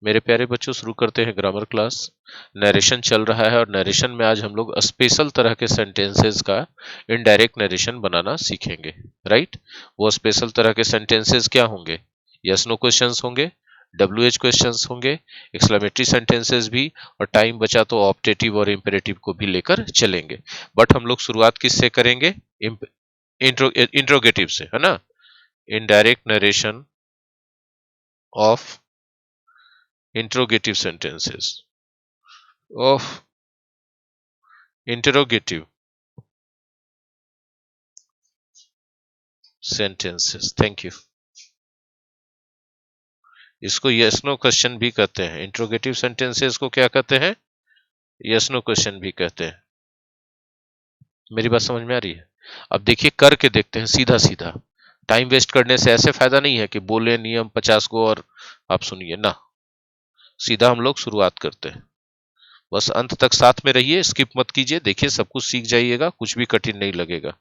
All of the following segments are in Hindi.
मेरे प्यारे बच्चों, शुरू करते हैं ग्रामर क्लास। नरेशन चल रहा है और नरेशन में आज हम लोग स्पेशल तरह के सेंटेंसेस का इनडायरेक्ट नरेशन बनाना सीखेंगे। राइट? वो स्पेशल तरह के सेंटेंसेस क्या होंगे? यस नो क्वेश्चंस होंगे, WH क्वेश्चंस होंगे, एक्सक्लेमेटरी सेंटेंसेस भी, और टाइम बचा तो ऑप्टेटिव और इंपेरेटिव को भी लेकर चलेंगे। बट हम लोग शुरुआत किससे करेंगे? इंट्रोगेटिव से, है ना? Indirect narration of interrogative sentences of interrogative sentences। Thank you. इसको यस नो क्वेश्चन भी कहते हैं। इंट्रोगेटिव सेंटेंसेस को क्या कहते हैं? यस नो क्वेश्चन भी कहते हैं। मेरी बात समझ में आ रही है? अब देखिए, करके देखते हैं सीधा सीधा। टाइम वेस्ट करने से ऐसे फायदा नहीं है कि बोले नियम 50 को और आप सुनिए ना। सीधा हम लोग शुरुआत करते हैं। बस अंत तक साथ में रहिए, स्किप मत कीजिए। देखिए, सब कुछ सीख जाइएगा, कुछ भी कठिन नहीं लगेगा।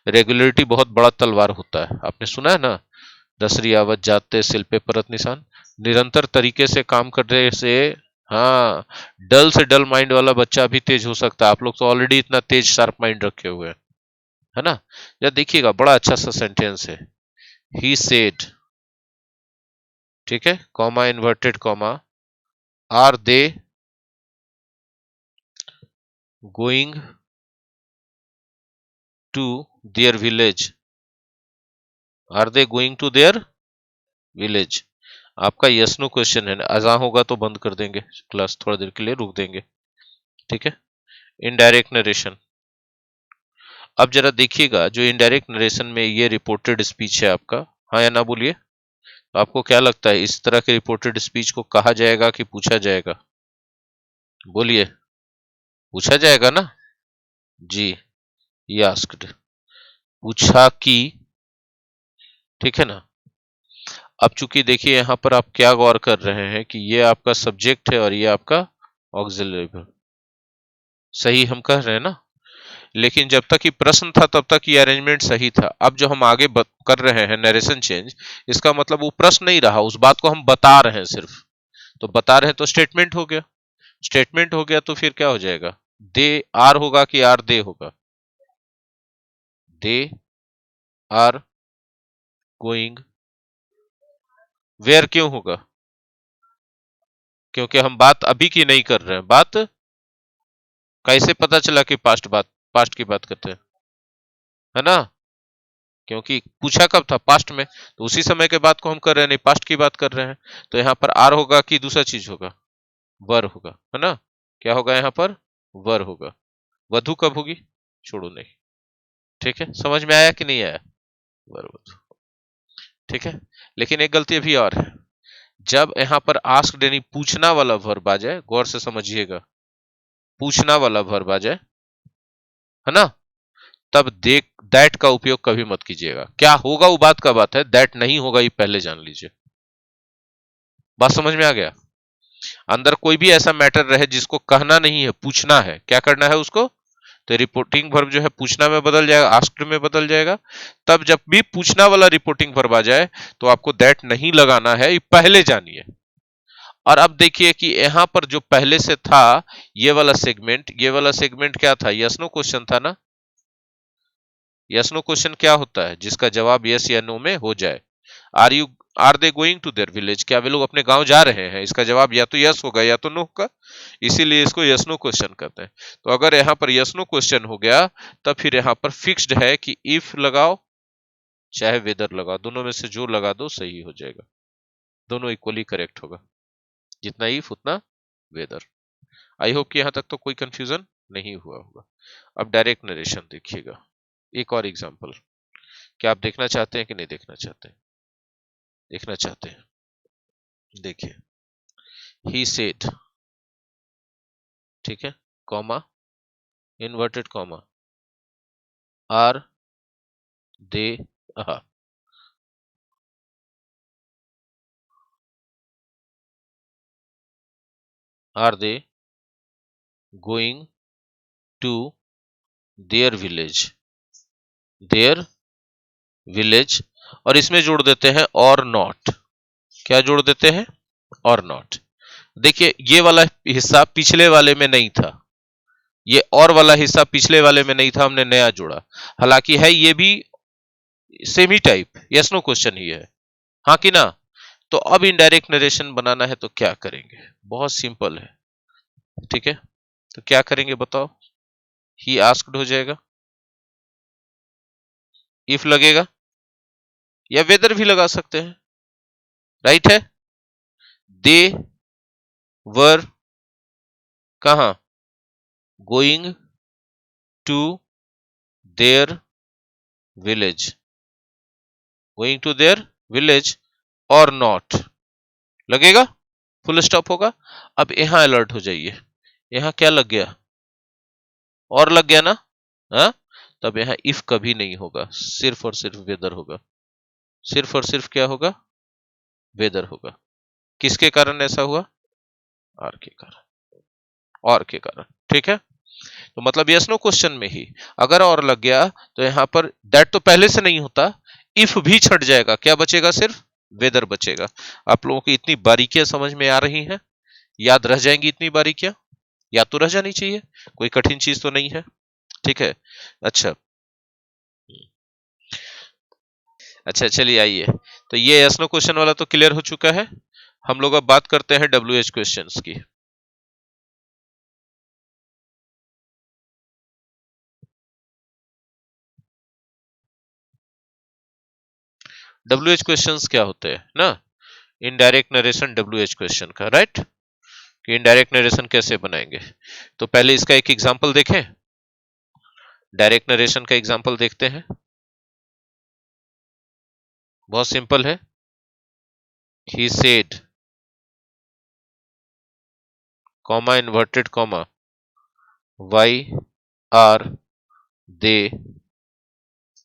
रेगुलरिटी बहुत बड़ा तलवार होता है, आपने सुना है ना? दसरी आवत जाते सिल पे परत निशान। निरंतर तरीके से काम करने से, हाँ, डल से डल माइंड वाला बच्चा भी तेज हो सकता है। आप लोग तो ऑलरेडी इतना तेज शार्प माइंड रखे हुए हैं, है ना? या देखिएगा, बड़ा अच्छा सा सेंटेंस है। ही सेड, ठीक है, comma inverted comma, are they going to their village? Are they going to their village? आपका यस नो क्वेश्चन है। अजा होगा तो बंद कर देंगे क्लास, थोड़ा देर के लिए रुक देंगे, ठीक है? Indirect narration. अब जरा देखिएगा, जो इनडायरेक्ट नरेशन में ये रिपोर्टेड स्पीच है आपका, हाँ या ना बोलिए। तो आपको क्या लगता है, इस तरह के रिपोर्टेड स्पीच को कहा जाएगा कि पूछा जाएगा? बोलिए, पूछा जाएगा ना जी। ये आस्क्ड, पूछा कि, ठीक है ना? अब चूंकि देखिए, यहां पर आप क्या गौर कर रहे हैं कि ये आपका सब्जेक्ट है और ये आपका ऑक्सिलरी वर्ब। सही हम कह रहे हैं ना? लेकिन जब तक ये प्रश्न था तब तक ये अरेंजमेंट सही था। अब जो हम आगे कर रहे हैं नरेशन चेंज, इसका मतलब वो प्रश्न नहीं रहा, उस बात को हम बता रहे हैं सिर्फ। तो बता रहे हैं तो स्टेटमेंट हो गया। स्टेटमेंट हो गया तो फिर क्या हो जाएगा? दे आर होगा कि आर दे होगा? दे आर गोइंग वेयर क्यों होगा? क्योंकि हम बात अभी की नहीं कर रहे हैं। बात कैसे पता चला कि पास्ट की बात करते हैं, है ना? क्योंकि पूछा कब था? पास्ट में। तो उसी समय के बात को हम कर रहे हैं, नहीं पास्ट की बात कर रहे हैं। तो यहाँ पर आर होगा कि दूसरा चीज होगा? वर होगा, है ना? क्या होगा यहाँ पर? वर होगा। वधु कब होगी? छोड़ो नहीं, ठीक है? समझ में आया कि नहीं आया? वर वधु, ठीक है। लेकिन एक गलती अभी और है। जब यहाँ पर आस्क्ड यानी पूछना वाला वर्ब आ जाए, गौर से समझिएगा, पूछना वाला वर्ब आ जाए, है ना, तब देख दैट का उपयोग कभी मत कीजिएगा। क्या होगा वो बात का बात है, दैट नहीं होगा ये पहले जान लीजिए। बात समझ में आ गया? अंदर कोई भी ऐसा मैटर रहे जिसको कहना नहीं है, पूछना है, क्या करना है उसको? तो रिपोर्टिंग वर्ब जो है पूछना में बदल जाएगा, आस्क्ड में बदल जाएगा। तब जब भी पूछना वाला रिपोर्टिंग वर्ब आ जाए तो आपको दैट नहीं लगाना है, ये पहले जानिए। और अब देखिए कि यहां पर जो पहले से था ये वाला सेगमेंट क्या था? यस नो क्वेश्चन था ना? यस नो क्वेश्चन क्या होता है? जिसका जवाब यस या नो में हो जाए। Are they going to their village? क्या वे लोग अपने गांव जा रहे हैं? इसका जवाब या तो यस होगा या तो नो होगा, इसीलिए इसको यस नो क्वेश्चन कहते हैं। तो अगर यहाँ पर यस नो क्वेश्चन हो गया, तब फिर यहाँ पर फिक्स्ड है कि इफ लगाओ चाहे वेदर लगाओ, दोनों में से जो लगा दो सही हो जाएगा। दोनों इक्वली करेक्ट होगा, जितना इफ उतना वेदर। आई होप कि यहां तक तो कोई कंफ्यूजन नहीं हुआ होगा। अब डायरेक्ट नरेशन देखिएगा, एक और एग्जांपल। क्या आप देखना चाहते हैं कि नहीं देखना चाहते हैं? देखना चाहते हैं। देखिए, ही सेड, ठीक है, comma inverted comma, are they are they going to their village? Their village, और इसमें जोड़ देते हैं और नॉट। क्या जोड़ देते हैं? और नॉट। देखिए ये वाला हिस्सा पिछले वाले में नहीं था, ये और वाला हिस्सा पिछले वाले में नहीं था, हमने नया जोड़ा। हालांकि है ये भी सेम ही टाइप, यस नो क्वेश्चन ही है, हाँ कि ना। तो अब इनडायरेक्ट नरेशन बनाना है तो क्या करेंगे, बहुत सिंपल है, ठीक है। तो क्या करेंगे बताओ, ही आस्क्ड हो जाएगा, इफ लगेगा, या वेदर भी लगा सकते हैं, राइट है। दे वर कहा, going to their village, going to their village और नॉट, लगेगा, फुल स्टॉप होगा। अब यहां अलर्ट हो जाइए, यहां क्या लग गया, और लग गया ना, हाँ। तब यहां इफ कभी नहीं होगा, सिर्फ और सिर्फ वेदर होगा, सिर्फ और सिर्फ क्या होगा, वेदर होगा। किसके कारण ऐसा हुआ, आर के कारण, और के कारण, ठीक है। तो मतलब यस नो क्वेश्चन में ही अगर और लग गया तो यहां पर दैट तो पहले से नहीं होता, इफ भी छट जाएगा, क्या बचेगा, सिर्फ वेदर बचेगा। आप लोगों की इतनी बारीकियां समझ में आ रही हैं, याद रह जाएंगी इतनी बारीकियां, याद तो रह जानी चाहिए, कोई कठिन चीज तो नहीं है, ठीक है। अच्छा, अच्छा चलिए आइए, तो ये यस नो क्वेश्चन वाला तो क्लियर हो चुका है। हम लोग अब बात करते हैं डब्ल्यू एच क्वेश्चन की। डब्ल्यू एच क्वेश्चन क्या होते हैं ना, indirect narration W H question का, राइट। कि इनडायरेक्ट नरेशन कैसे बनाएंगे, तो पहले इसका एक एग्जांपल देखें, डायरेक्ट नरेशन का एग्जांपल देखते हैं। बहुत सिंपल है, he said, comma inverted comma, why are they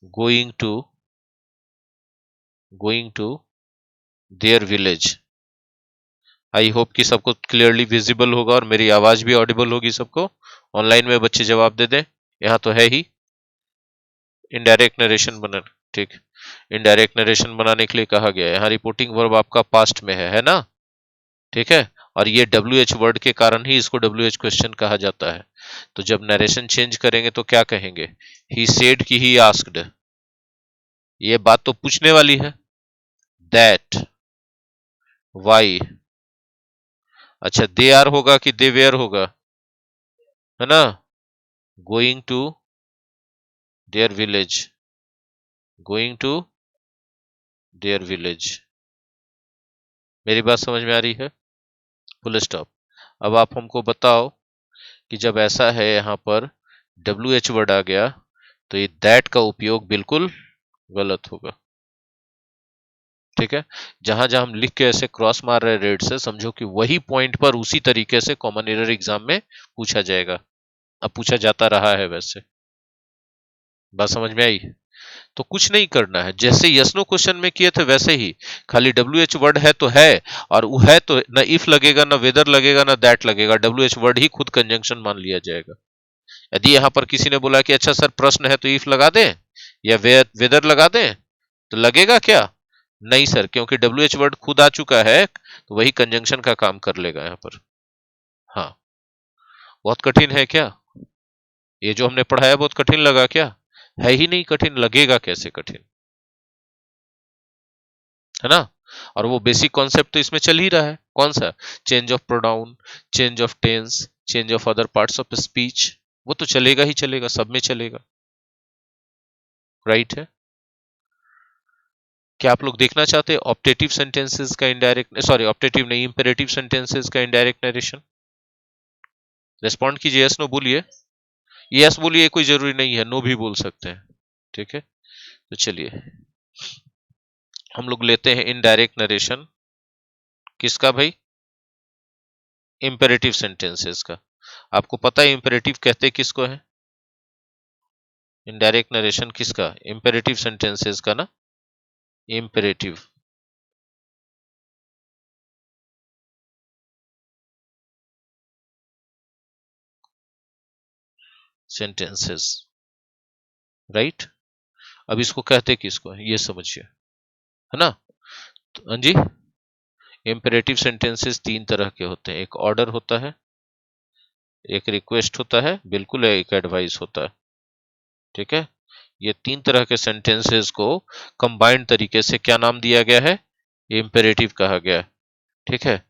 going to their village. I hope कि सबको क्लियरली विजिबल होगा और मेरी आवाज भी ऑडिबल होगी सबको। ऑनलाइन में बच्चे जवाब दे दें, यहाँ तो है ही इनडायरेक्ट नरेशन बना, ठीक। इनडायरेक्ट नरेशन बनाने के लिए कहा गया है, यहाँ रिपोर्टिंग वर्ब आपका पास्ट में है ना, ठीक है। और ये डब्ल्यू एच वर्ड के कारण ही इसको डब्ल्यू एच क्वेश्चन कहा जाता है। तो जब नरेशन चेंज करेंगे तो क्या कहेंगे, ही सेड की ही आस्क्ड, ये बात तो पूछने वाली है, दैट वाई, अच्छा दे आर होगा कि दे वेयर होगा, है ना, going to their village, going to their village. मेरी बात समझ में आ रही है, फुल स्टॉप। अब आप हमको बताओ कि जब ऐसा है यहाँ पर डब्ल्यू एच वर्ड आ गया तो ये दैट का उपयोग बिल्कुल गलत होगा, ठीक है। जहां जहां हम लिख के ऐसे क्रॉस मार रहे हैं रेड से, समझो कि वही पॉइंट पर उसी तरीके से कॉमन एरर एग्जाम में पूछा जाएगा, अब पूछा जाता रहा है वैसे। बात समझ में आई, तो कुछ नहीं करना है, जैसे यस नो क्वेश्चन में किए थे वैसे ही, खाली डब्ल्यू एच वर्ड है तो है, और वो है तो ना इफ लगेगा ना वेदर लगेगा ना दैट लगेगा, डब्ल्यू एच वर्ड ही खुद कंजंक्शन मान लिया जाएगा। यदि यहाँ पर किसी ने बोला कि अच्छा सर प्रश्न है तो इफ लगा दें या वेदर लगा दें, तो लगेगा क्या, नहीं सर, क्योंकि डब्ल्यू एच वर्ड खुद आ चुका है तो वही कंजंक्शन का काम कर लेगा यहाँ पर। हाँ, बहुत कठिन है क्या, ये जो हमने पढ़ाया बहुत कठिन लगा क्या, है ही नहीं कठिन, लगेगा कैसे कठिन, है ना। और वो बेसिक कॉन्सेप्ट तो इसमें चल ही रहा है, कौन सा, change of pronoun, change of tense, change of other parts of speech, वो तो चलेगा ही चलेगा, सब में चलेगा, राइट है। क्या आप लोग देखना चाहते हैं ऑप्टेटिव सेंटेंसेस का इनडायरेक्ट, सॉरी ऑप्टेटिव नहीं, इंपेरेटिव सेंटेंसेस का इनडायरेक्ट नरेशन, रेस्पॉन्ड कीजिए, यस नो बोलिए, यस बोलिए, कोई जरूरी नहीं है, नो भी बोल सकते हैं, ठीक है। तो चलिए हम लोग लेते हैं इनडायरेक्ट नरेशन, किसका भाई, इंपेरेटिव सेंटेंसेस का। आपको पता है इंपेरेटिव कहते किसको है, इनडायरेक्ट नरेशन किसका, इंपेरेटिव सेंटेंसेस का ना, इंपेरेटिव सेंटेंसेस, राइट। अब इसको कहते किसको है ये समझिए, है ना। तो हाँ जी, इम्पेरेटिव सेंटेंसेस तीन तरह के होते हैं, एक ऑर्डर होता है, एक रिक्वेस्ट होता है, बिल्कुल एक एडवाइस होता है। ठीक है, ये तीन तरह के सेंटेंसेस को कंबाइंड तरीके से क्या नाम दिया गया है? इम्पेरेटिव कहा गया है। ठीक है,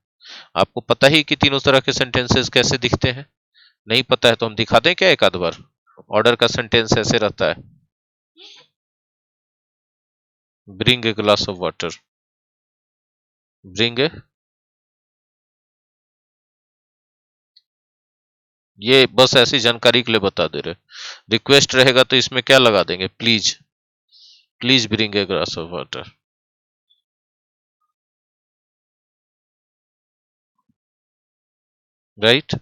आपको पता ही कि तीनों तरह के सेंटेंसेस कैसे दिखते हैं? नहीं पता है तो हम दिखा दें क्या एक आध बार? ऑर्डर का सेंटेंस ऐसे रहता है, bring a glass of water, bring a, ये बस ऐसी जानकारी के लिए बता दे रहे। रिक्वेस्ट रहेगा तो इसमें क्या लगा देंगे? Please, please bring a glass of water. Right.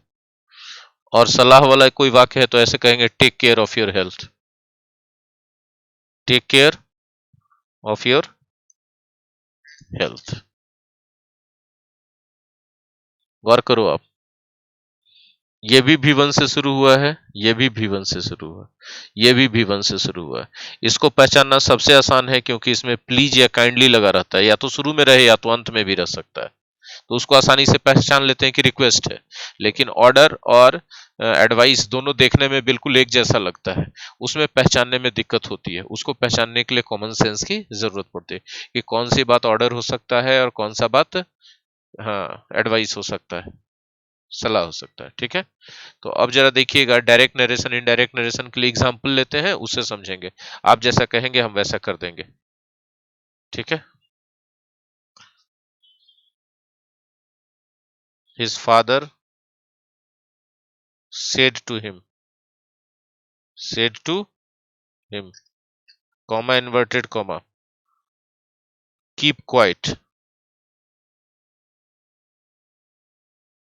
और सलाह वाला कोई वाक्य है तो ऐसे कहेंगे, take care of your health, take care of your health. गौर करो आप, ये भी V1 से शुरू हुआ है, ये भी V1 से शुरू हुआ, ये भी V1 से शुरू हुआ है। इसको पहचानना सबसे आसान है क्योंकि इसमें प्लीज या काइंडली लगा रहता है, या तो शुरू में रहे या तो अंत में भी रह सकता है, तो उसको आसानी से पहचान लेते हैं कि रिक्वेस्ट है। लेकिन ऑर्डर और एडवाइस दोनों देखने में बिल्कुल एक जैसा लगता है, उसमें पहचानने में दिक्कत होती है। उसको पहचानने के लिए कॉमन सेंस की जरूरत पड़ती है कि कौन सी बात ऑर्डर हो सकता है और कौन सा बात, हाँ, एडवाइस हो सकता है, सलाह हो सकता है। ठीक है, तो अब जरा देखिएगा, डायरेक्ट नरेशन इनडायरेक्ट नरेशन के लिए एग्जांपल लेते हैं, उससे समझेंगे। आप जैसा कहेंगे हम वैसा कर देंगे। ठीक है, his father said to him, said to him, comma inverted comma, keep quiet।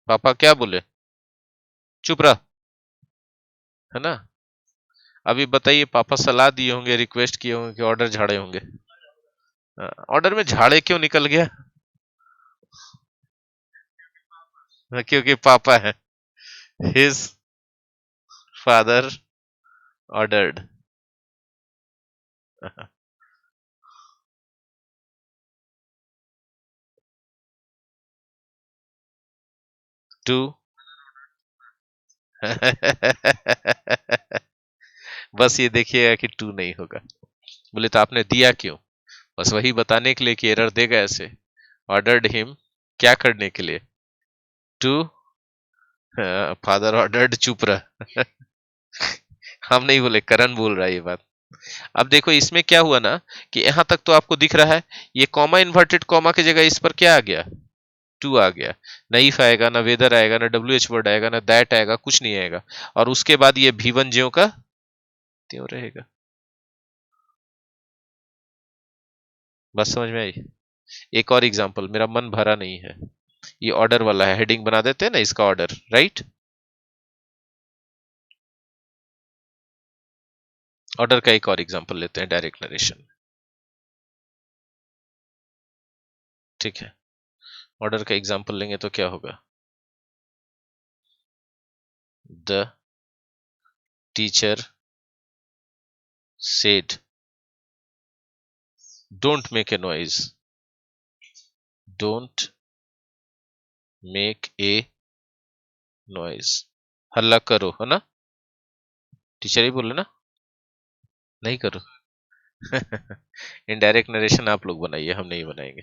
पापा क्या बोले? चुप रह, है ना? अभी बताइए, पापा सलाह दिए होंगे, रिक्वेस्ट किए होंगे कि ऑर्डर झाड़े होंगे? ऑर्डर में झाड़े क्यों निकल गया? क्योंकि पापा है, हिज फादर ऑर्डर्ड। टू बस ये देखिएगा कि टू नहीं होगा। बोले तो आपने दिया क्यों? बस वही बताने के लिए कि एरर देगा ऐसे। ऑर्डर्ड हिम, क्या करने के लिए? टू, फादर ऑर्डर्ड चुप रह। हम नहीं बोले, करण बोल रहा है ये बात। अब देखो इसमें क्या हुआ ना, कि यहां तक तो आपको दिख रहा है, ये कॉमा इन्वर्टेड कॉमा की जगह इस पर क्या आ गया? टू आ गया। ना इफ आएगा, ना वेदर आएगा, ना WH वर्ड आएगा, ना दैट आएगा, कुछ नहीं आएगा। और उसके बाद ये V1 ज्यों का त्यों रहेगा। बस समझ में आई? एक और एग्जांपल, मेरा मन भरा नहीं है, ये ऑर्डर वाला है, हेडिंग बना देते हैं ना इसका, ऑर्डर, राइट? ऑर्डर का एक और एग्जांपल लेते हैं डायरेक्ट नरेशन। ठीक है, ऑर्डर का एग्जांपल लेंगे तो क्या होगा? The teacher said don't make a noise, don't make a noise, हल्ला करो, है ना? टीचर ही बोले ना, नहीं करो। इनडायरेक्ट नरेशन आप लोग बनाइए, हम नहीं बनाएंगे।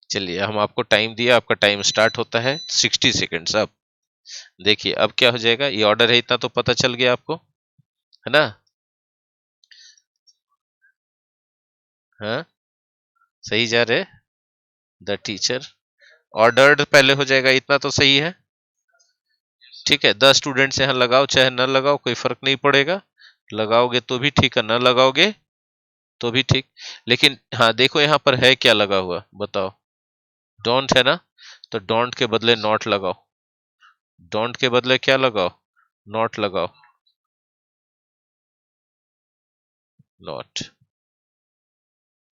चलिए, हम आपको टाइम दिया, आपका टाइम स्टार्ट होता है 60 सेकेंड्स। अब देखिए अब क्या हो जाएगा, ये ऑर्डर है इतना तो पता चल गया आपको, है ना? हाँ, सही जा रहे। द टीचर ऑर्डर्ड पहले हो जाएगा, इतना तो सही है। ठीक है, 10 स्टूडेंट्स यहाँ लगाओ चाहे न लगाओ कोई फर्क नहीं पड़ेगा, लगाओगे तो भी ठीक है, न लगाओगे तो भी ठीक। लेकिन हाँ देखो यहाँ पर है क्या लगा हुआ, बताओ? डोंट है ना, तो डोंट के बदले नॉट लगाओ, डोंट के बदले क्या लगाओ? नॉट लगाओ, नॉट।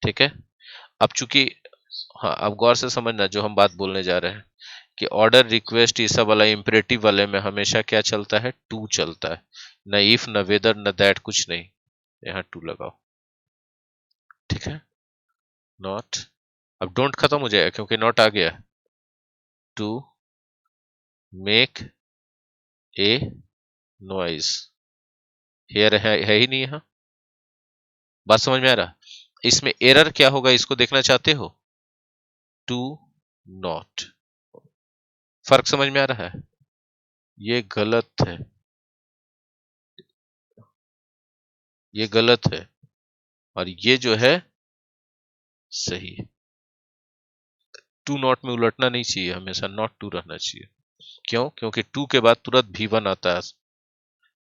ठीक है, अब चूंकि, हाँ अब गौर से समझना जो हम बात बोलने जा रहे हैं, कि ऑर्डर, रिक्वेस्ट, ये सब वाला इंपरेटिव वाले में हमेशा क्या चलता है? टू चलता है। न इफ, न वेदर, न दैट, कुछ नहीं, यहाँ टू लगाओ। ठीक है, नॉट अब डोंट खत्म हो जाएगा क्योंकि नॉट आ गया। To make a noise, hair है ही नहीं यहाँ। बात समझ में आ रहा? इसमें एरर क्या होगा इसको देखना चाहते हो? टू नॉट, फर्क समझ में आ रहा है? ये गलत है, ये गलत है, और ये जो है सही है। टू नॉट में उलटना नहीं चाहिए, हमेशा नॉट टू रहना चाहिए। क्यों? क्योंकि टू के बाद तुरंत भी वन आता है,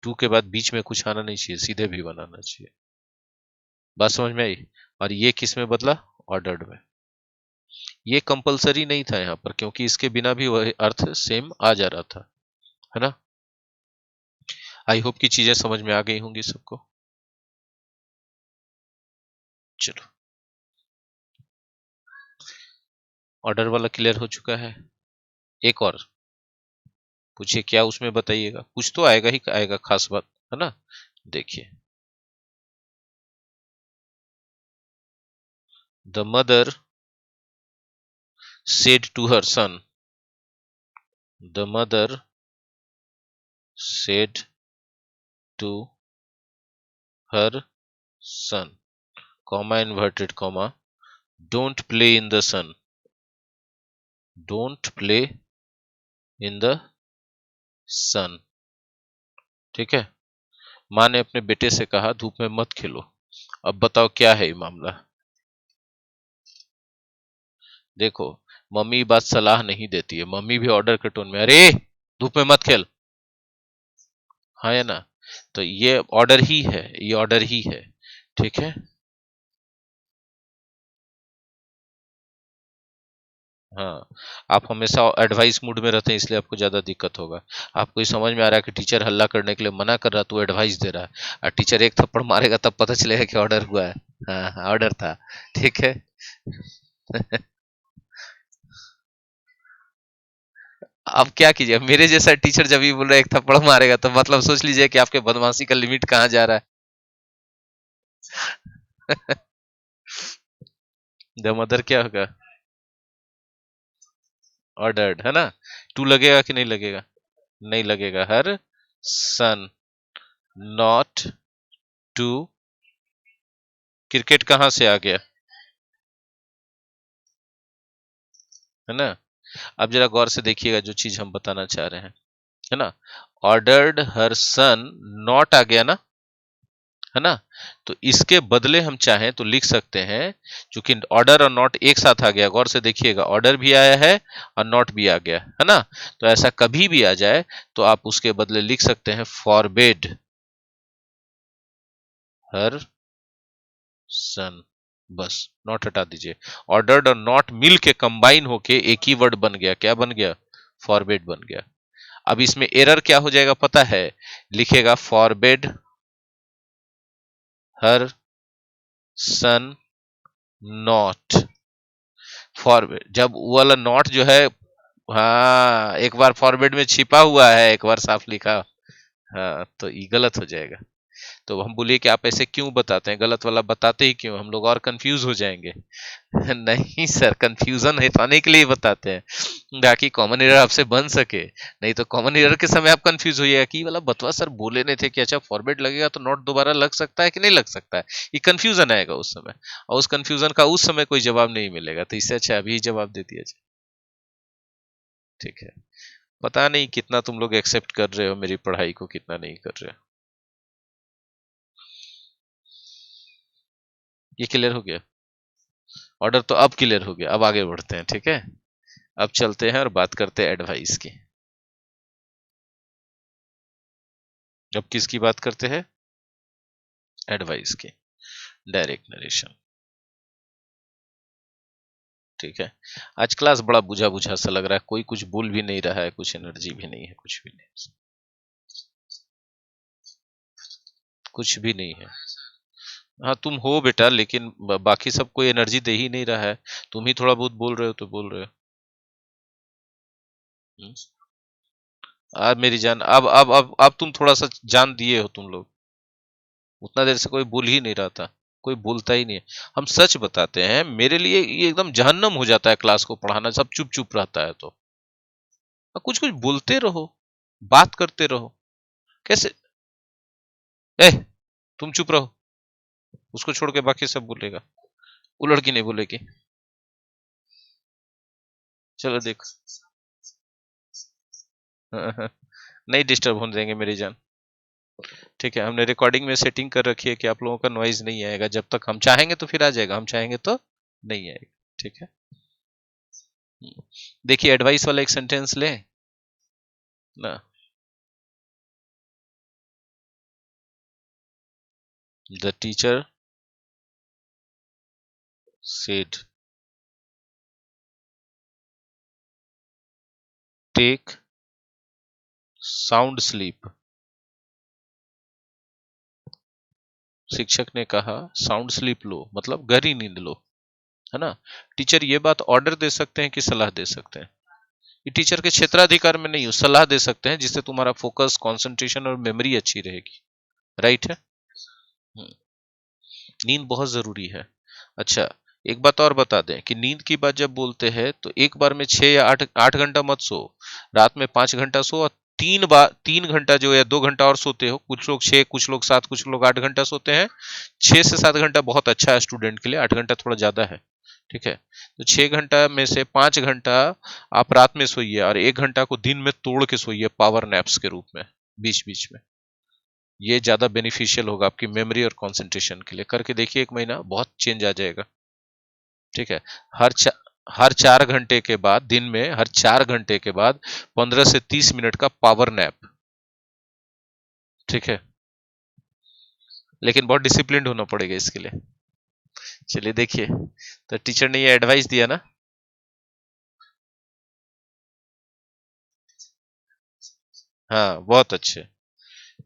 टू के बाद बीच में कुछ आना नहीं चाहिए, सीधे भी वन आना चाहिए। बात समझ में आई? और ये किस में बदला? ऑर्डर्ड में। ये कंपलसरी नहीं था यहाँ पर, क्योंकि इसके बिना भी वह अर्थ सेम आ जा रहा था, है ना? आई होप की चीजें समझ में आ गई होंगी सबको। चलो, ऑर्डर वाला क्लियर हो चुका है। एक और पूछिए, क्या उसमें बताइएगा, कुछ तो आएगा ही आएगा खास बात, है ना? देखिए, the mother said to her son, the mother said to her son, comma inverted comma, don't play in the sun, don't play in the sun। ठीक है, माँ ने अपने बेटे से कहा धूप में मत खेलो। अब बताओ क्या है ये मामला? देखो, मम्मी बात सलाह नहीं देती है, मम्मी भी ऑर्डर के टोन में, अरे धूप में मत खेल, हाँ या ना? तो ये ऑर्डर ही है, ये ऑर्डर ही है, ठीक है। हाँ, आप हमेशा एडवाइस मूड में रहते हैं, इसलिए आपको ज्यादा दिक्कत होगा। आपको ये समझ में आ रहा है कि टीचर हल्ला करने के लिए मना कर रहा है, तो एडवाइस दे रहा है, और टीचर एक थप्पड़ मारेगा तब पता चलेगा कि ऑर्डर हुआ है। हाँ, ऑर्डर था, ठीक है। अब क्या कीजिए, मेरे जैसा टीचर जब ये बोल रहा है एक थप्पड़ मारेगा, तो मतलब सोच लीजिए कि आपके बदमाशी का लिमिट कहाँ जा रहा है। द मदर क्या होगा? ऑर्डर्ड, है ना? टू लगेगा कि नहीं लगेगा? नहीं लगेगा। हर सन नॉट टू, क्रिकेट कहां से आ गया, है ना? अब जरा गौर से देखिएगा जो चीज हम बताना चाह रहे हैं, है ना? ऑर्डर्ड हर सन, नॉट आ गया ना, है ना? तो इसके बदले हम चाहें तो लिख सकते हैं, क्योंकि ऑर्डर और नॉट एक साथ आ गया, गौर से देखिएगा, ऑर्डर भी आया है और नॉट भी आ गया, है ना? तो ऐसा कभी भी आ जाए तो आप उसके बदले लिख सकते हैं फॉरबिड हर सन, बस नॉट हटा दीजिए। ऑर्डर्ड और नॉट मिल के कंबाइन होके एक ही वर्ड बन गया, क्या बन गया? फॉरबिड बन गया। अब इसमें एरर क्या हो जाएगा पता है? लिखेगा forbid her son not, forbid, जब वो वाला नॉट जो है, हाँ, एक बार फॉरबिड में छिपा हुआ है, एक बार साफ लिखा, हाँ, तो ये गलत हो जाएगा। तो हम बोलिए कि आप ऐसे क्यों बताते हैं, गलत वाला बताते ही क्यों, हम लोग और कंफ्यूज हो जाएंगे। नहीं सर, कंफ्यूजन हटाने के लिए बताते हैं, ताकि कॉमन एरर आपसे बन सके। नहीं तो कॉमन एरर के समय आप कंफ्यूज होइएगा कि ये वाला बतवा सर बोले नहीं थे कि अच्छा फॉरवर्ड लगेगा तो नॉट दोबारा लग सकता है कि नहीं लग सकता है, ये कंफ्यूजन आएगा उस समय, और उस कंफ्यूजन का उस समय कोई जवाब नहीं मिलेगा, तो इससे अच्छा अभी जवाब दे दिया जाए। ठीक है, पता नहीं कितना तुम लोग एक्सेप्ट कर रहे हो मेरी पढ़ाई को, कितना नहीं कर रहे हो। ये क्लियर हो गया? ऑर्डर तो अब क्लियर हो गया, अब आगे बढ़ते हैं, ठीक है। अब चलते हैं और बात करते हैं एडवाइस की। अब किसकी बात करते हैं? एडवाइस की, डायरेक्ट नरेशन। ठीक है, आज क्लास बड़ा बुझा बुझा सा लग रहा है, कोई कुछ बोल भी नहीं रहा है, कुछ एनर्जी भी नहीं है, कुछ भी नहीं, कुछ भी नहीं है। हाँ तुम हो बेटा, लेकिन बाकी सब कोई एनर्जी दे ही नहीं रहा है, तुम ही थोड़ा बहुत बोल रहे हो तो बोल रहे हो। हम्म? अब मेरी जान, अब तुम थोड़ा सा जान दिए हो तुम लोग, उतना देर से कोई बोल ही नहीं रहा था। कोई बोलता ही नहीं है। हम सच बताते हैं, मेरे लिए ये एकदम जहन्नम हो जाता है क्लास को पढ़ाना, सब चुप चुप रहता है। तो कुछ कुछ बोलते रहो, बात करते रहो। कैसे? ए, तुम चुप रहो, उसको छोड़ के बाकी सब बोलेगा, वो लड़की नहीं बोलेगी। चलो देख। नहीं डिस्टर्ब होने देंगे मेरी जान। ठीक है, हमने रिकॉर्डिंग में सेटिंग कर रखी है कि आप लोगों का नॉइज नहीं आएगा। जब तक हम चाहेंगे तो फिर आ जाएगा, हम चाहेंगे तो नहीं आएगा। ठीक है। देखिए एडवाइस वाला एक सेंटेंस ले ना। The teacher said take sound sleep. शिक्षक ने कहा साउंड स्लीप लो, मतलब गहरी नींद लो, है ना। टीचर ये बात ऑर्डर दे सकते हैं कि सलाह दे सकते हैं? ये टीचर के क्षेत्राधिकार में नहीं हो, सलाह दे सकते हैं जिससे तुम्हारा फोकस, कंसंट्रेशन और मेमोरी अच्छी रहेगी। राइट है। हम्म, नींद बहुत जरूरी है। अच्छा, एक बात और बता दें कि नींद की बात जब बोलते हैं तो एक बार में 6 या 8 घंटा मत सो। रात में 5 घंटा सो, और 3 घंटा जो या 2 घंटा और सोते हो। कुछ लोग 6, कुछ लोग 7, कुछ लोग 8 घंटा सोते हैं। 6 से 7 घंटा बहुत अच्छा है स्टूडेंट के लिए, 8 घंटा थोड़ा ज्यादा है। ठीक है, तो 6 घंटा में से 5 घंटा आप रात में सोइए, और 1 घंटा को दिन में तोड़ के सोइए पावर नैप्स के रूप में, बीच बीच में। ये ज्यादा बेनिफिशियल होगा आपकी मेमोरी और कंसंट्रेशन के लिए। करके देखिए, 1 महीना बहुत चेंज आ जाएगा। ठीक है। हर चा, हर 4 घंटे के बाद, दिन में हर 4 घंटे के बाद 15 से 30 मिनट का पावर नैप। ठीक है, लेकिन बहुत डिसिप्लिन्ड होना पड़ेगा इसके लिए। चलिए देखिए, तो टीचर ने ये एडवाइस दिया ना। हाँ बहुत अच्छे।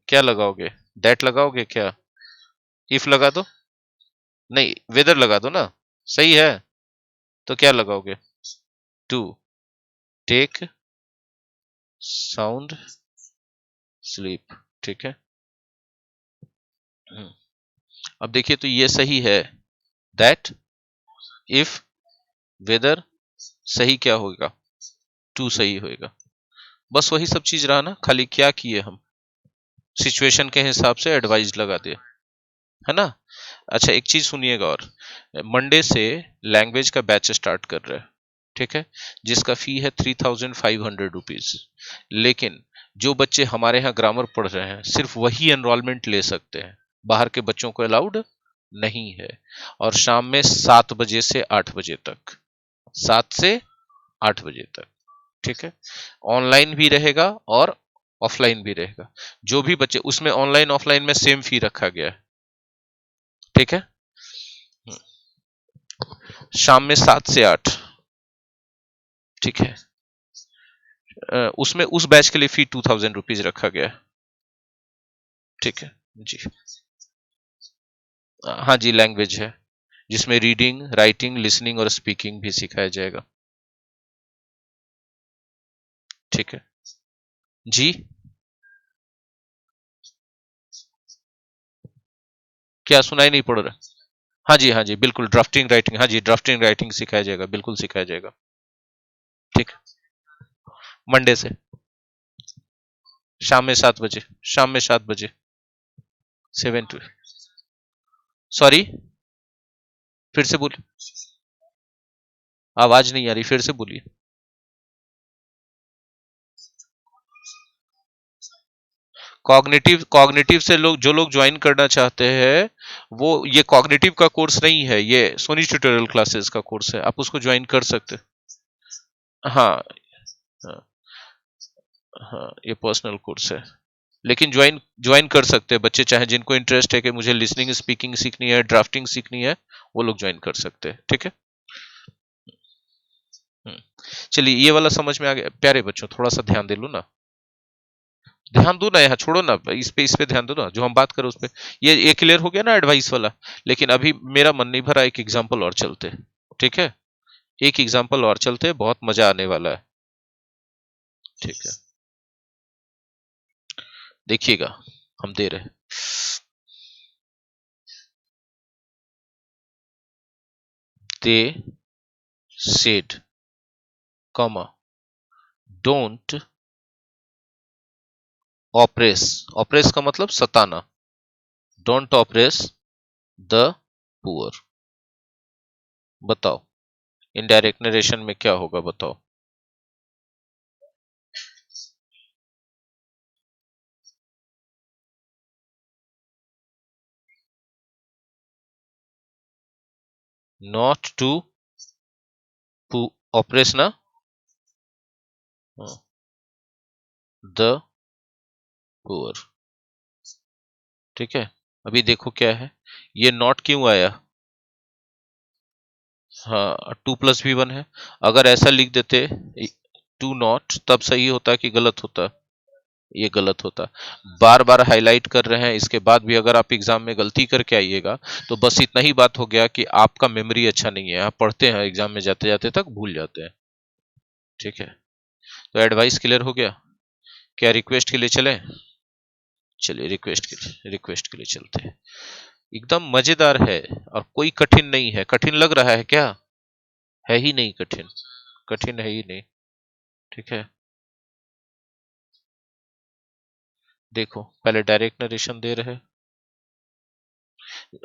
क्या लगाओगे? दैट लगाओगे क्या? इफ लगा दो। नहीं, वेदर लगा दो ना। सही है। तो क्या लगाओगे? To take sound sleep. ठीक है। हम्म, अब देखिए, तो ये सही है। दैट, इफ, वेदर, सही क्या होगा? टू सही होएगा। बस वही सब चीज रहा ना, खाली क्या किए हम, सिचुएशन के हिसाब से एडवाइस लगा दिए, है ना। अच्छा, एक चीज सुनिएगा और, मंडे से लैंग्वेज का बैच स्टार्ट कर रहे हैं। ठीक है, जिसका फी है 3500 रुपीज। लेकिन जो बच्चे हमारे यहाँ ग्रामर पढ़ रहे हैं सिर्फ वही एनरोलमेंट ले सकते हैं, बाहर के बच्चों को अलाउड नहीं है। और शाम में 7 बजे से 8 बजे तक, 7 से 8 बजे तक। ठीक है, ऑनलाइन भी रहेगा और ऑफलाइन भी रहेगा। जो भी बच्चे उसमें, ऑनलाइन ऑफलाइन में सेम फी रखा गया है। ठीक है, शाम में 7 से 8। ठीक है, उसमें उस बैच के लिए फी 2000 रुपीज रखा गया है। ठीक है जी। हाँ जी, लैंग्वेज है, जिसमें रीडिंग, राइटिंग, लिसनिंग और स्पीकिंग भी सिखाया जाएगा। ठीक है जी। क्या सुनाई नहीं पड़ रहा? हाँ जी, हाँ जी, बिल्कुल ड्राफ्टिंग राइटिंग, हाँ जी ड्राफ्टिंग राइटिंग सिखाया जाएगा, बिल्कुल सिखाया जाएगा। ठीक, मंडे से शाम में 7 बजे, शाम में 7 बजे, 7 to। सॉरी, फिर से बोलिए, आवाज नहीं आ रही, फिर से बोलिए। कॉग्निटिव, कॉग्निटिव से लोग, जो लोग ज्वाइन करना चाहते हैं, वो ये कॉग्निटिव का कोर्स नहीं है, ये सोनी ट्यूटोरियल क्लासेस का कोर्स है, आप उसको ज्वाइन कर सकते हैं। हाँ, हाँ, हाँ, ये पर्सनल कोर्स है। लेकिन ज्वाइन ज्वाइन कर सकते हैं बच्चे, चाहे जिनको इंटरेस्ट है कि मुझे लिसनिंग स्पीकिंग सीखनी है, ड्राफ्टिंग सीखनी है, वो लोग ज्वाइन कर सकते हैं। ठीक है। हम्म, चलिए, ये वाला समझ में आ गया प्यारे बच्चों? थोड़ा सा ध्यान दे लो ना, ध्यान दो ना, यहाँ छोड़ो ना, इस पे ध्यान दो ना, जो हम बात करें उस पे। ये क्लियर हो गया ना एडवाइस वाला। लेकिन अभी मेरा मन नहीं भरा, एक एग्जाम्पल और चलते हैं। ठीक है, एक एग्जाम्पल और चलते हैं, बहुत मजा आने वाला है। ठीक है, देखिएगा, हम दे रहे हैं। they said, comma, don't oppress का मतलब सताना, don't oppress the poor। बताओ इनडायरेक्ट नरेशन में क्या होगा, बताओ। नॉट टू ऑपरेस ना, द पुअर। ठीक है, अभी देखो क्या है, ये नॉट क्यों आया। हाँ, 2+v1 है। अगर ऐसा लिख देते 2 नॉट, तब सही होता कि गलत होता। ये गलत होता। बार बार हाईलाइट कर रहे हैं, इसके बाद भी अगर आप एग्जाम में गलती करके आइएगा तो बस इतना ही बात हो गया कि आपका मेमोरी अच्छा नहीं है, आप पढ़ते हैं एग्जाम में जाते जाते तक भूल जाते हैं। ठीक है, तो एडवाइस क्लियर हो गया। क्या रिक्वेस्ट के लिए चले? चलिए रिक्वेस्ट के लिए चलते हैं। एकदम मजेदार है और कोई कठिन नहीं है। कठिन लग रहा है क्या? है ही नहीं कठिन, कठिन है ही नहीं। ठीक है, देखो पहले डायरेक्ट नरेशन दे रहे,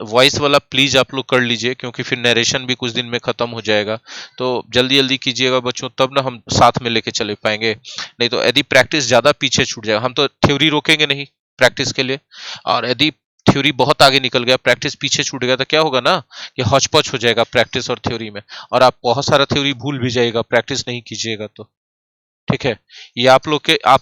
वॉइस वाला प्लीज आप लोग कर लीजिए क्योंकि फिर नरेशन भी कुछ दिन में खत्म हो जाएगा। तो जल्दी जल्दी कीजिएगा बच्चों, तब ना हम साथ में लेके चले पाएंगे। नहीं तो यदि प्रैक्टिस ज्यादा पीछे छूट जाएगा, हम तो थ्योरी रोकेंगे नहीं प्रैक्टिस के लिए, और यदि थ्योरी बहुत आगे निकल गया, प्रैक्टिस पीछे छूट गया, तो क्या होगा ना कि हौच-पौच हो जाएगा प्रैक्टिस और थ्योरी में, और आप बहुत सारा थ्योरी भूल भी जाएगा प्रैक्टिस नहीं कीजिएगा तो। ठीक है, ये आप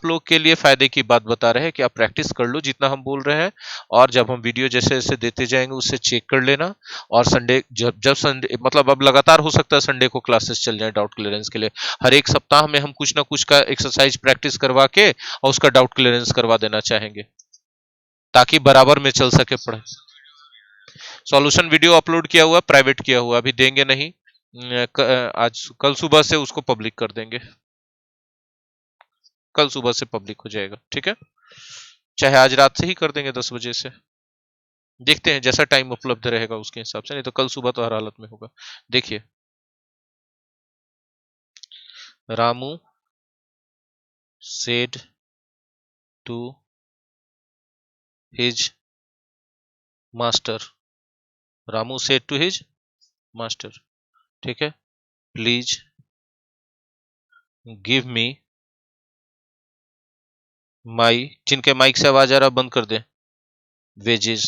लोग के लिए फायदे की बात बता रहे हैं कि आप प्रैक्टिस कर लो जितना हम बोल रहे हैं, और जब हम वीडियो जैसे जैसे देते जाएंगे उससे चेक कर लेना। और संडे जब जब संडे मतलब अब लगातार हो सकता है संडे को क्लासेस चल जाए डाउट क्लियरेंस के लिए। हर एक सप्ताह में हम कुछ ना कुछ का एक्सरसाइज प्रैक्टिस करवा के और उसका डाउट क्लियरेंस करवा देना चाहेंगे ताकि बराबर में चल सके पढ़ाई। सॉल्यूशन वीडियो अपलोड किया हुआ, प्राइवेट किया हुआ, अभी देंगे नहीं। आज कल सुबह से उसको पब्लिक कर देंगे, कल सुबह से पब्लिक हो जाएगा। ठीक है, चाहे आज रात से ही कर देंगे 10 बजे से, देखते हैं जैसा टाइम उपलब्ध रहेगा उसके हिसाब से, नहीं तो कल सुबह तो हर हालत में होगा। देखिए, Ramu said to his master, Ramu said to his master. ठीक है, प्लीज गिव मी माई, जिनके माइक से आवाज आ रहा बंद कर दे, wages,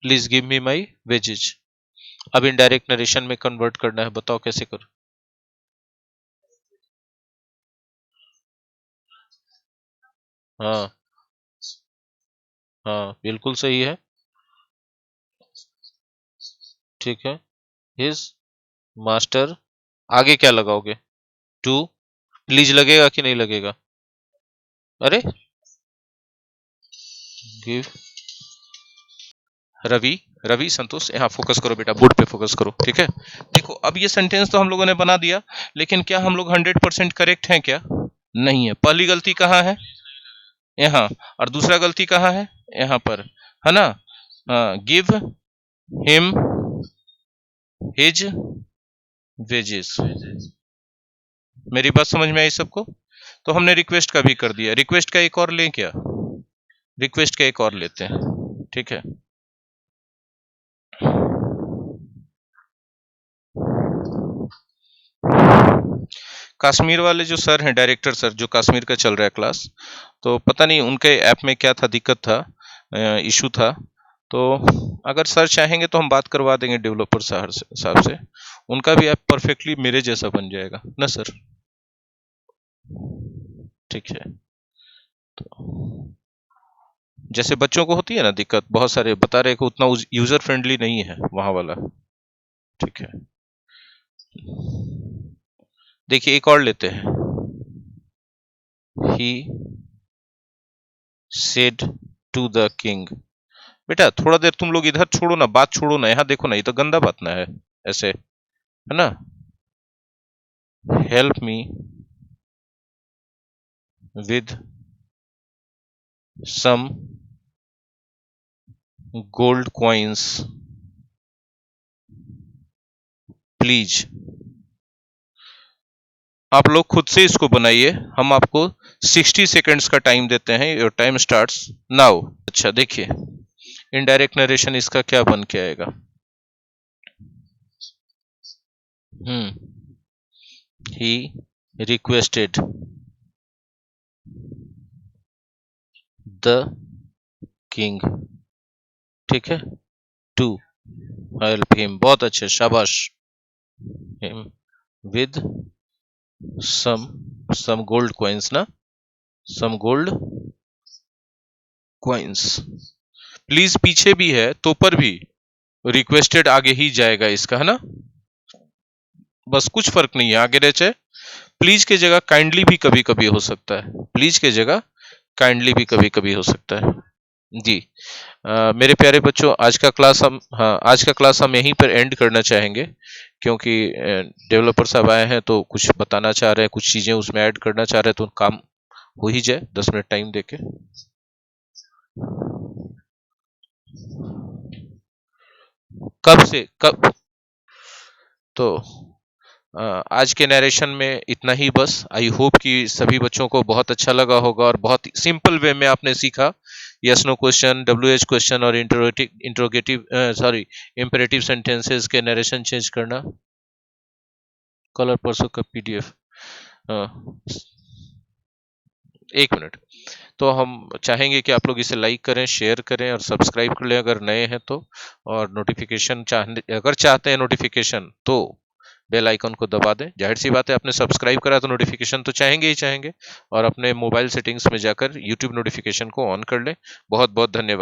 please give me my wages. अब इनडायरेक्ट नरेशन में कन्वर्ट करना है, बताओ कैसे करो। हाँ हाँ, बिल्कुल सही है। ठीक है, हिज मास्टर, आगे क्या लगाओगे? टू, प्लीज लगेगा कि नहीं लगेगा? अरे गिव, रवि, रवि संतोष, यहाँ फोकस करो बेटा, बोर्ड पे फोकस करो। ठीक है, देखो अब ये सेंटेंस तो हम लोगों ने बना दिया, लेकिन क्या हम लोग 100% करेक्ट हैं क्या? नहीं है। पहली गलती कहाँ है? यहाँ। और दूसरा गलती कहाँ है? यहाँ पर, है ना। Give him his wages. मेरी बात समझ में आई सबको? तो हमने रिक्वेस्ट का भी कर दिया, रिक्वेस्ट का एक और लें क्या? रिक्वेस्ट का एक और लेते हैं। ठीक है, कश्मीर वाले जो सर हैं, डायरेक्टर सर, जो कश्मीर का चल रहा है क्लास, तो पता नहीं उनके ऐप में क्या था, दिक्कत था, इशू था। तो अगर सर चाहेंगे तो हम बात करवा देंगे डेवलपर साहब से, उनका भी ऐप परफेक्टली मेरे जैसा बन जाएगा ना सर। ठीक है, तो जैसे बच्चों को होती है ना दिक्कत, बहुत सारे बता रहे कि उतना यूजर फ्रेंडली नहीं है वहां वाला। ठीक है, देखिए एक और लेते हैं। He said to the king. बेटा थोड़ा देर तुम लोग इधर छोड़ो ना, बात छोड़ो ना, यहाँ देखो ना, ये तो गंदा बात ना है ऐसे, है ना। Help me with some gold coins, please आप लोग खुद से इसको बनाइए, हम आपको 60 सेकेंड्स का टाइम देते हैं। Your time starts now. अच्छा देखिए, इनडायरेक्ट नरेशन इसका क्या बन के आएगा। ही रिक्वेस्टेड द किंग, ठीक है, टू हेल्प हिम। बहुत अच्छे, शाबाश। Him with some gold coins ना, some gold coins। प्लीज पीछे भी है तो पर भी रिक्वेस्टेड आगे ही जाएगा इसका, है ना, बस कुछ फर्क नहीं है आगे रह चाहे। प्लीज के जगह काइंडली भी कभी कभी हो सकता है, प्लीज के जगह काइंडली भी कभी कभी हो सकता है जी। मेरे प्यारे बच्चों, आज का क्लास हम यहीं पर एंड करना चाहेंगे, क्योंकि डेवलपर साहब आए हैं तो कुछ बताना चाह रहे हैं, कुछ चीजें उसमें ऐड करना चाह रहे हैं, तो काम हो ही जाए 10 मिनट टाइम देके। कब तो आज के नरेशन में इतना ही बस। आई होप कि सभी बच्चों को बहुत अच्छा लगा होगा और बहुत सिंपल वे में आपने सीखा yes no question, WH question और इंपेरेटिव सेंटेंसेस के नरेशन चेंज करना। कलर परसों का PDF, 1 मिनट। तो हम चाहेंगे कि आप लोग इसे लाइक करें, शेयर करें और सब्सक्राइब कर लें अगर नए हैं तो, और नोटिफिकेशन अगर चाहते हैं नोटिफिकेशन तो बेल आइकन को दबा दें। जाहिर सी बात है, आपने सब्सक्राइब करा तो नोटिफिकेशन तो चाहेंगे ही चाहेंगे, और अपने मोबाइल सेटिंग्स में जाकर YouTube नोटिफिकेशन को ऑन कर लें। बहुत बहुत धन्यवाद।